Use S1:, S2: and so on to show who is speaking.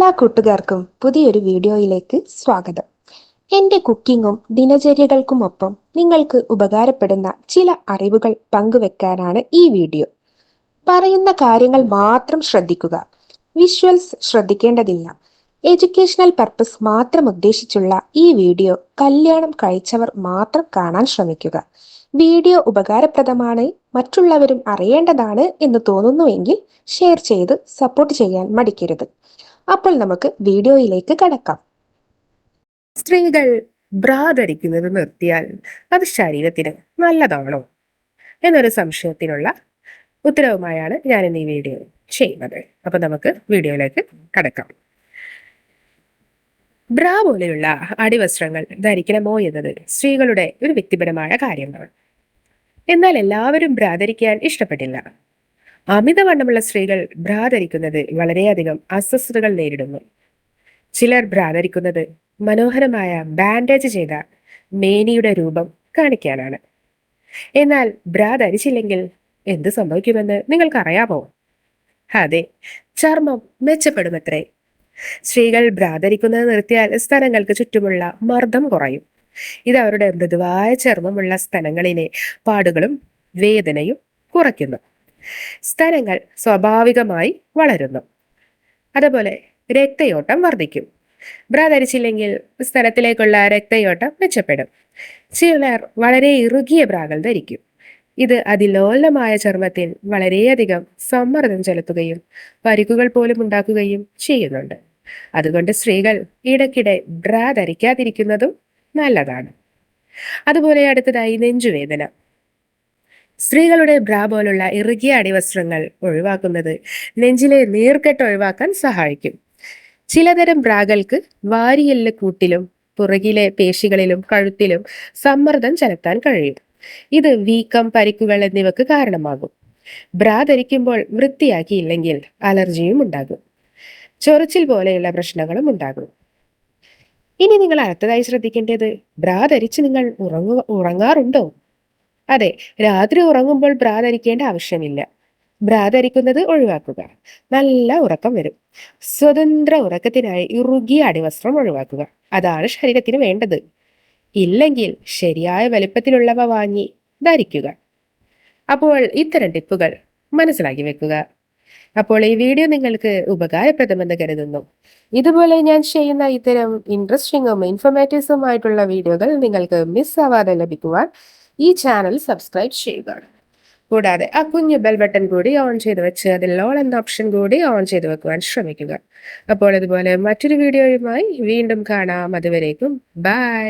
S1: എല്ലാ കൂട്ടുകാർക്കും പുതിയൊരു വീഡിയോയിലേക്ക് സ്വാഗതം. എൻ്റെ കുക്കിങ്ങും ദിനചര്യകൾക്കുമൊപ്പം നിങ്ങൾക്ക് ഉപകാരപ്പെടുന്ന ചില അറിവുകൾ പങ്കുവെക്കാനാണ് ഈ വീഡിയോ. പറയുന്ന കാര്യങ്ങൾ മാത്രം ശ്രദ്ധിക്കുക. വിഷ്വൽസ് ശ്രദ്ധിക്കേണ്ടതില്ല. എഡ്യൂക്കേഷണൽ പർപ്പസ് മാത്രം ഉദ്ദേശിച്ചുള്ള ഈ വീഡിയോ കല്യാണം കഴിച്ചവർ മാത്രം കാണാൻ ശ്രമിക്കുക. വീഡിയോ ഉപകാരപ്രദമാണ്, മറ്റുള്ളവരും അറിയേണ്ടതാണ് എന്ന് തോന്നുന്നുവെങ്കിൽ ഷെയർ ചെയ്ത് സപ്പോർട്ട് ചെയ്യാൻ മടിക്കരുത്. അപ്പോൾ നമുക്ക് വീഡിയോയിലേക്ക് കടക്കാം.
S2: സ്ത്രീകൾ ബ്രാ ധരിക്കുന്നത് നിർത്തിയാൽ അത് ശരീരത്തിന് നല്ലതാണോ എന്നൊരു സംശയത്തിനുള്ള ഉത്തരവുമായാണ് ഞാൻ ഇന്ന് ഈ വീഡിയോ ചെയ്യുന്നത്. അപ്പൊ നമുക്ക് വീഡിയോയിലേക്ക് കടക്കാം. ബ്രാ പോലെയുള്ള അടിവസ്ത്രങ്ങൾ ധരിക്കണമോ എന്നത് സ്ത്രീകളുടെ ഒരു വ്യക്തിപരമായ കാര്യമാണ്. എന്നാൽ എല്ലാവരും ബ്രാ ധരിക്കാൻ ഇഷ്ടപ്പെട്ടില്ല. അമിതവണ്ണമുള്ള സ്ത്രീകൾ ബ്രാ ധരിക്കുന്നത് വളരെയധികം അസ്വസ്ഥതകൾ നേരിടുന്നു. ചിലർ ബ്രാ ധരിക്കുന്നത് മനോഹരമായ ബാൻഡേജ് ചെയ്ത മേനിയുടെ രൂപം കാണിക്കാനാണ്. എന്നാൽ ബ്രാ ധരിച്ചില്ലെങ്കിൽ എന്ത് സംഭവിക്കുമെന്ന് നിങ്ങൾക്കറിയാമോ? അതെ, ചർമ്മം മെച്ചപ്പെടുമത്രേ. സ്ത്രീകൾ ബ്രാ ധരിക്കുന്നത് നിർത്തിയാൽ സ്ഥലങ്ങൾക്ക് ചുറ്റുമുള്ള മർദ്ദം കുറയും. ഇത് അവരുടെ മൃദുവായ ചർമ്മമുള്ള സ്ഥലങ്ങളിലെ പാടുകളും വേദനയും കുറയ്ക്കുന്നു. സ്ഥലങ്ങൾ സ്വാഭാവികമായി വളരുന്നു. അതുപോലെ രക്തയോട്ടം വർദ്ധിക്കും. ബ്രാ ധരിച്ചില്ലെങ്കിൽ സ്ഥലത്തിലേക്കുള്ള രക്തയോട്ടം മെച്ചപ്പെടും. ചിലർ വളരെ ഇറുകിയ ബ്രാകൾ ധരിക്കും. ഇത് അതിലോലമായ ചർമ്മത്തിൽ വളരെയധികം സമ്മർദ്ദം ചെലുത്തുകയും പരിക്കുകൾ പോലും ഉണ്ടാക്കുകയും ചെയ്യുന്നുണ്ട്. അതുകൊണ്ട് സ്ത്രീകൾ ഇടയ്ക്കിടെ ബ്രാ ധരിക്കാതിരിക്കുന്നതും നല്ലതാണ്. അതുപോലെ അടുത്തതായി നെഞ്ചുവേദന. സ്ത്രീകളുടെ ബ്രാ പോലുള്ള ഇറുകിയ അടിവസ്ത്രങ്ങൾ ഒഴിവാക്കുന്നത് നെഞ്ചിലെ നീർക്കെട്ട് ഒഴിവാക്കാൻ സഹായിക്കും. ചിലതരം ബ്രാകൾക്ക് വാരിയെല്ല് കൂട്ടിലും പുറകിലെ പേശികളിലും കഴുത്തിലും സമ്മർദ്ദം ചെലുത്താൻ കഴിയും. ഇത് വീക്കം, പരിക്കുകൾ എന്നിവക്ക് കാരണമാകും. ബ്രാ ധരിക്കുമ്പോൾ വൃത്തിയാക്കിയില്ലെങ്കിൽ അലർജിയും ഉണ്ടാകും. ചൊറിച്ചിൽ പോലെയുള്ള പ്രശ്നങ്ങളും ഉണ്ടാകും. ഇനി നിങ്ങൾ അടുത്തതായി ശ്രദ്ധിക്കേണ്ടത്, ബ്രാ ധരിച്ച് നിങ്ങൾ ഉറങ്ങാറുണ്ടോ? അതെ, രാത്രി ഉറങ്ങുമ്പോൾ ബ്രാ ധരിക്കേണ്ട ആവശ്യമില്ല. ബ്രാ ധരിക്കുന്നത് ഒഴിവാക്കുക. നല്ല ഉറക്കം വരും. സ്വതന്ത്ര ഉറക്കത്തിനായി ഇറുകിയ അടിവസ്ത്രം ഒഴിവാക്കുക. അതാണ് ശരീരത്തിന് വേണ്ടത്. ഇല്ലെങ്കിൽ ശരിയായ വലിപ്പത്തിലുള്ളവ വാങ്ങി ധരിക്കുക. അപ്പോൾ ഇത്തരം ടിപ്പുകൾ മനസ്സിലാക്കി വെക്കുക. അപ്പോൾ ഈ വീഡിയോ നിങ്ങൾക്ക് ഉപകാരപ്രദമെന്ന് കരുതുന്നു. ഇതുപോലെ ഞാൻ ചെയ്യുന്ന ഇത്തരം ഇൻട്രസ്റ്റിംഗും ഇൻഫോർമേറ്റീവ്സുമായിട്ടുള്ള വീഡിയോകൾ നിങ്ങൾക്ക് മിസ്സാവാതെ ലഭിക്കുവാൻ ഈ ചാനൽ സബ്സ്ക്രൈബ് ചെയ്യുക. കൂടാതെ ആ കുഞ്ഞു ബെൽ ബട്ടൺ കൂടി ഓൺ ചെയ്ത് വെച്ച് അതിൽ ഓൾ എന്ന ഓപ്ഷൻ കൂടി ഓൺ ചെയ്ത് വെക്കുവാൻ ശ്രമിക്കുക. അപ്പോൾ ഇതുപോലെ മറ്റൊരു വീഡിയോയുമായി വീണ്ടും കാണാം. അതുവരേക്കും ബൈ.